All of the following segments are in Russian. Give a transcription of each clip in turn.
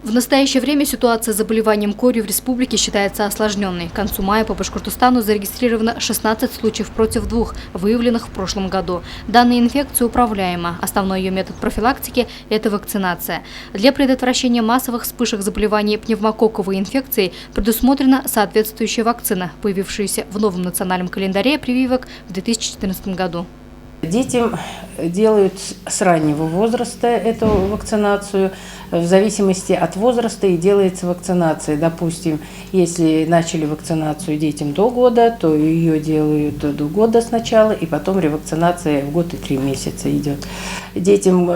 В настоящее время ситуация с заболеванием корью в республике считается осложненной. К концу мая по Башкортостану зарегистрировано 16 случаев против 2, выявленных в прошлом году. Данная инфекция управляема. Основной ее метод профилактики – это вакцинация. Для предотвращения массовых вспышек заболеваний пневмококковой инфекцией предусмотрена соответствующая вакцина, появившаяся в новом национальном календаре прививок в 2014 году. Детям делают с раннего возраста эту вакцинацию. В зависимости от возраста и делается вакцинация. Допустим, если начали вакцинацию детям до года, то ее делают до года сначала, и потом ревакцинация в год и 3 месяца идет. Детям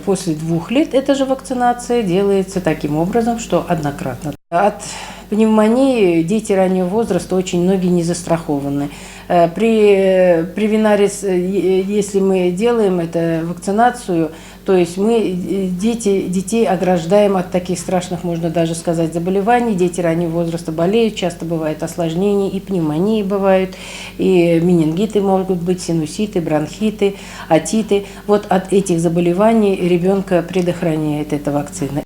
после 2 лет эта же вакцинация делается таким образом, что однократно. От пневмонии дети раннего возраста очень многие не застрахованы. При Винарис, если мы делаем эту вакцинацию, то есть мы детей ограждаем от таких страшных, можно даже сказать, заболеваний. Дети раннего возраста болеют, часто бывают осложнения, и пневмонии бывают, и менингиты могут быть, синуситы, бронхиты, отиты. Вот от этих заболеваний ребенка предохраняет эта вакцина.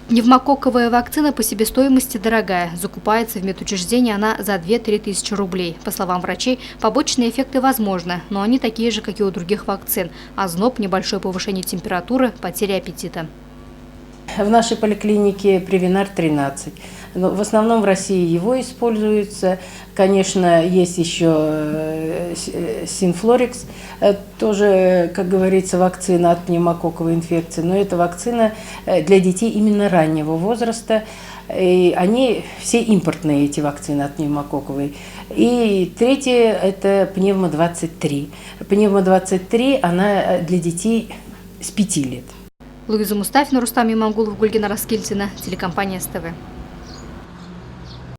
Пневмококковая вакцина по себестоимости дорогая. Закупается в медучреждении она за 2-3 тысячи рублей. По словам врачей, побочные эффекты возможны, но они такие же, как и у других вакцин. Озноб, небольшое повышение температуры, потеря аппетита. В нашей поликлинике Превинар 13. Но в основном в России его используется. Конечно, есть еще Синфлорикс, тоже, как говорится, вакцина от пневмококковой инфекции. Но это вакцина для детей именно раннего возраста. И они все импортные, эти вакцины от пневмококковой. И третье – это Пневмо-23. Пневмо-23, она для детей с 5 лет. Луиза Мустафина, Рустам Имангулов, Гульгина Раскильдина, телекомпания СТВ.